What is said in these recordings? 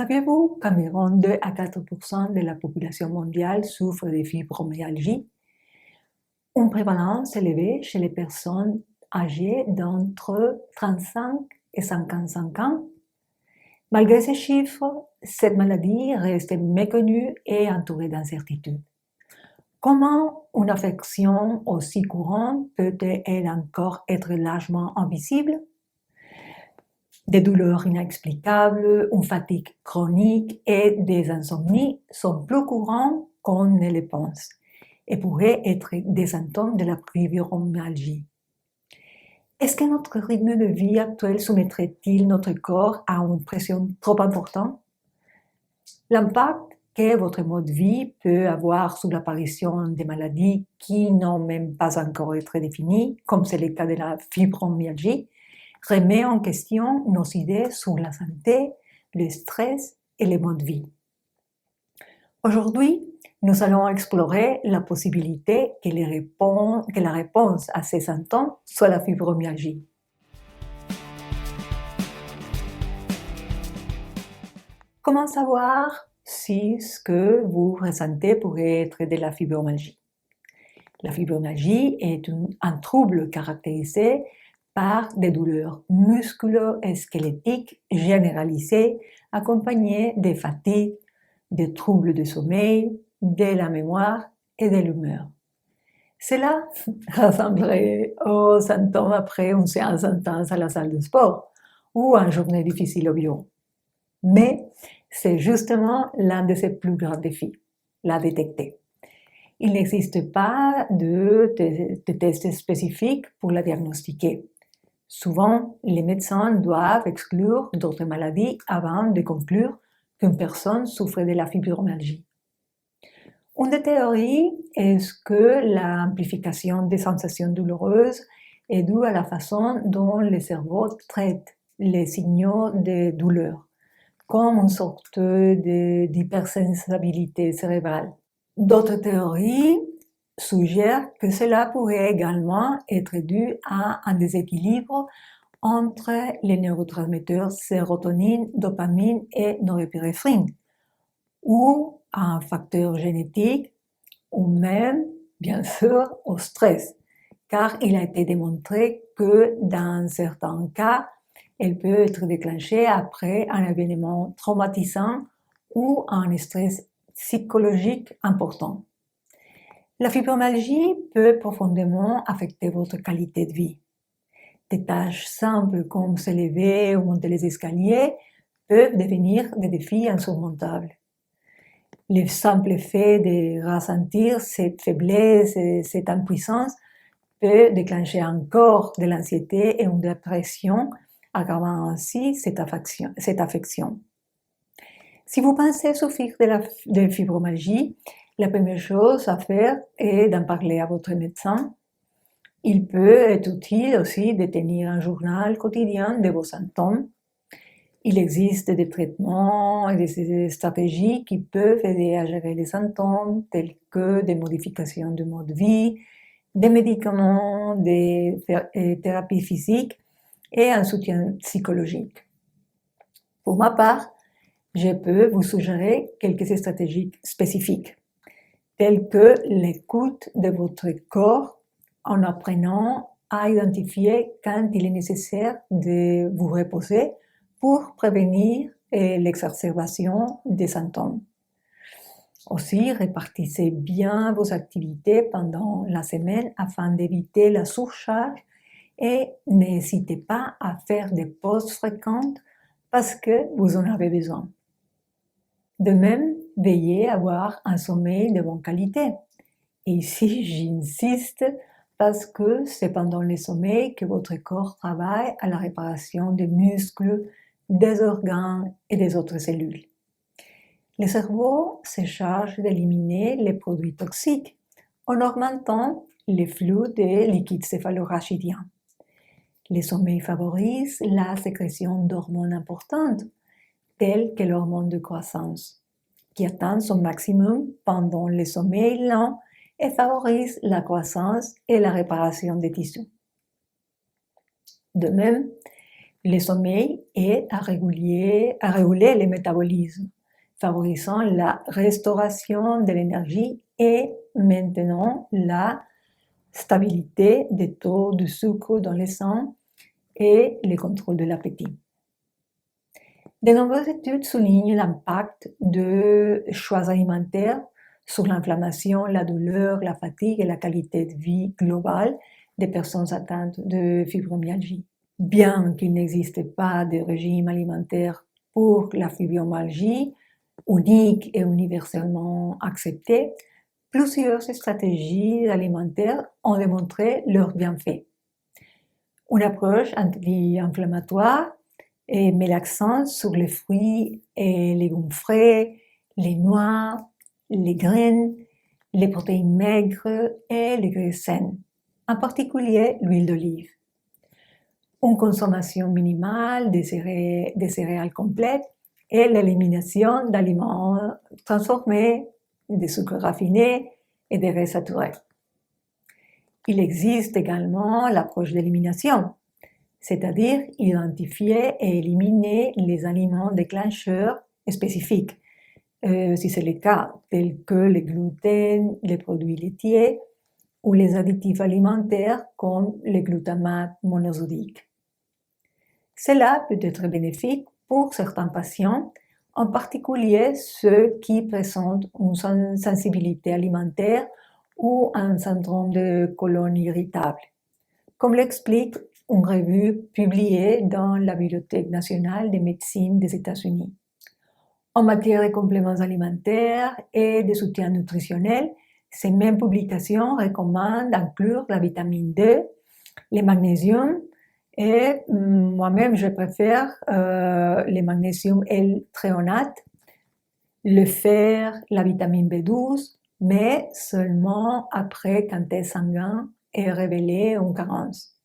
Saviez-vous qu'environ 2 à 4% de la population mondiale souffre de fibromyalgie? Une prévalence élevée chez les personnes âgées d'entre 35 et 55 ans. Malgré ces chiffres, cette maladie reste méconnue et entourée d'incertitudes. Comment une affection aussi courante peut-elle encore être largement invisible? Des douleurs inexplicables, une fatigue chronique et des insomnies sont plus courants qu'on ne le pense et pourraient être des symptômes de la fibromyalgie. Est-ce que notre rythme de vie actuel soumettrait-il notre corps à une pression trop importante? L'impact que votre mode de vie peut avoir sur l'apparition des maladies qui n'ont même pas encore été définies, comme c'est le cas de la fibromyalgie, remet en question nos idées sur la santé, le stress et les modes de vie. Aujourd'hui, nous allons explorer la possibilité que la réponse à ces symptômes soit la fibromyalgie. Comment savoir si ce que vous ressentez pourrait être de la fibromyalgie? La fibromyalgie est un trouble caractérisé par des douleurs musculo-squelettiques généralisées accompagnées de fatigue, de troubles de sommeil, de la mémoire et de l'humeur. Cela ressemblerait aux symptômes après une séance intense à la salle de sport ou une journée difficile au bureau. Mais c'est justement l'un de ses plus grands défis, la détecter. Il n'existe pas de tests spécifiques pour la diagnostiquer. Souvent, les médecins doivent exclure d'autres maladies avant de conclure qu'une personne souffre de la fibromyalgie. Une des théories est que l'amplification des sensations douloureuses est due à la façon dont le cerveau traite les signaux de douleur, comme une sorte d'hypersensibilité cérébrale. D'autres théories suggèrent que cela pourrait également être dû à un déséquilibre entre les neurotransmetteurs sérotonine, dopamine et norépinéphrine, ou à un facteur génétique, ou même, bien sûr, au stress, car il a été démontré que dans certains cas, elle peut être déclenchée après un événement traumatisant ou un stress psychologique important. La fibromyalgie peut profondément affecter votre qualité de vie. Des tâches simples comme se lever ou monter les escaliers peuvent devenir des défis insurmontables. Le simple fait de ressentir cette faiblesse et cette impuissance peut déclencher encore de l'anxiété et une dépression, aggravant ainsi cette affection. Si vous pensez souffrir de fibromyalgie, la première chose à faire est d'en parler à votre médecin. Il peut être utile aussi de tenir un journal quotidien de vos symptômes. Il existe des traitements et des stratégies qui peuvent aider à gérer les symptômes, tels que des modifications du mode de vie, des médicaments, des thérapies physiques et un soutien psychologique. Pour ma part, je peux vous suggérer quelques stratégies spécifiques, telles que l'écoute de votre corps en apprenant à identifier quand il est nécessaire de vous reposer pour prévenir l'exacerbation des symptômes. Aussi, répartissez bien vos activités pendant la semaine afin d'éviter la surcharge et n'hésitez pas à faire des pauses fréquentes parce que vous en avez besoin. De même, veillez à avoir un sommeil de bonne qualité. Et ici, j'insiste parce que c'est pendant le sommeil que votre corps travaille à la réparation des muscles, des organes et des autres cellules. Le cerveau se charge d'éliminer les produits toxiques en augmentant le flux des liquides céphalo-rachidiens. Le sommeil favorise la sécrétion d'hormones importantes, telles que l'hormone de croissance, qui atteint son maximum pendant le sommeil lent et favorise la croissance et la réparation des tissus. De même, le sommeil et à réguler le métabolisme, favorisant la restauration de l'énergie et maintenant la stabilité des taux de sucre dans le sang et le contrôle de l'appétit. De nombreuses études soulignent l'impact de choix alimentaires sur l'inflammation, la douleur, la fatigue et la qualité de vie globale des personnes atteintes de fibromyalgie. Bien qu'il n'existe pas de régime alimentaire pour la fibromyalgie unique et universellement accepté, plusieurs stratégies alimentaires ont démontré leurs bienfaits. Une approche anti-inflammatoire met l'accent sur les fruits et légumes frais, les noix, les graines, les protéines maigres et les graisses saines, en particulier l'huile d'olive. Une consommation minimale des céréales complètes et l'élimination d'aliments transformés, des sucres raffinés et des graisses saturées. Il existe également l'approche d'élimination, c'est-à-dire identifier et éliminer les aliments déclencheurs spécifiques, si c'est le cas, tels que le gluten, les produits laitiers ou les additifs alimentaires comme le glutamate monosodique. Cela peut être bénéfique pour certains patients, en particulier ceux qui présentent une sensibilité alimentaire ou un syndrome de colon irritable, comme l'explique une revue publiée dans la Bibliothèque nationale de médecine des États-Unis. En matière de compléments alimentaires et de soutien nutritionnel, ces mêmes publications recommandent d'inclure la vitamine D, le magnésium et moi-même je préfère le magnésium L-thréonate, le fer, la vitamine B12, mais seulement après qu'un test sanguin ait révélé une carence.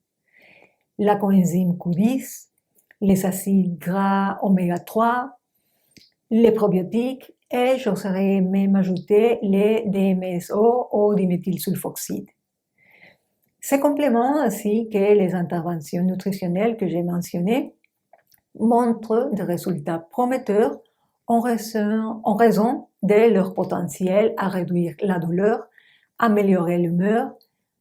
La coenzyme Q10, les acides gras oméga 3, les probiotiques et j'oserais même ajouter les DMSO ou diméthylsulfoxyde. Ces compléments ainsi que les interventions nutritionnelles que j'ai mentionnées montrent des résultats prometteurs en raison de leur potentiel à réduire la douleur, améliorer l'humeur,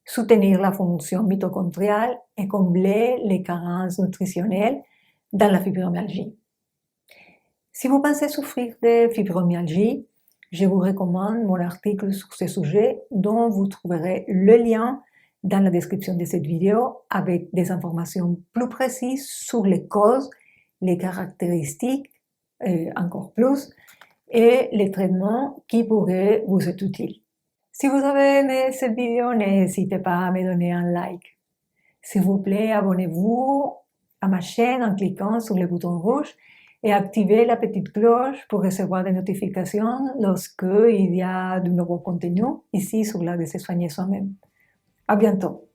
soutenir la fonction mitochondriale et combler les carences nutritionnelles dans la fibromyalgie. Si vous pensez souffrir de fibromyalgie, je vous recommande mon article sur ce sujet dont vous trouverez le lien dans la description de cette vidéo avec des informations plus précises sur les causes, les caractéristiques, encore plus, et les traitements qui pourraient vous être utiles. Si vous avez aimé cette vidéo, n'hésitez pas à me donner un like. S'il vous plaît, abonnez-vous à ma chaîne en cliquant sur le bouton rouge et activez la petite cloche pour recevoir des notifications lorsqu'il y a de nouveaux contenus ici sur l'art de se soigner soi-même. À bientôt.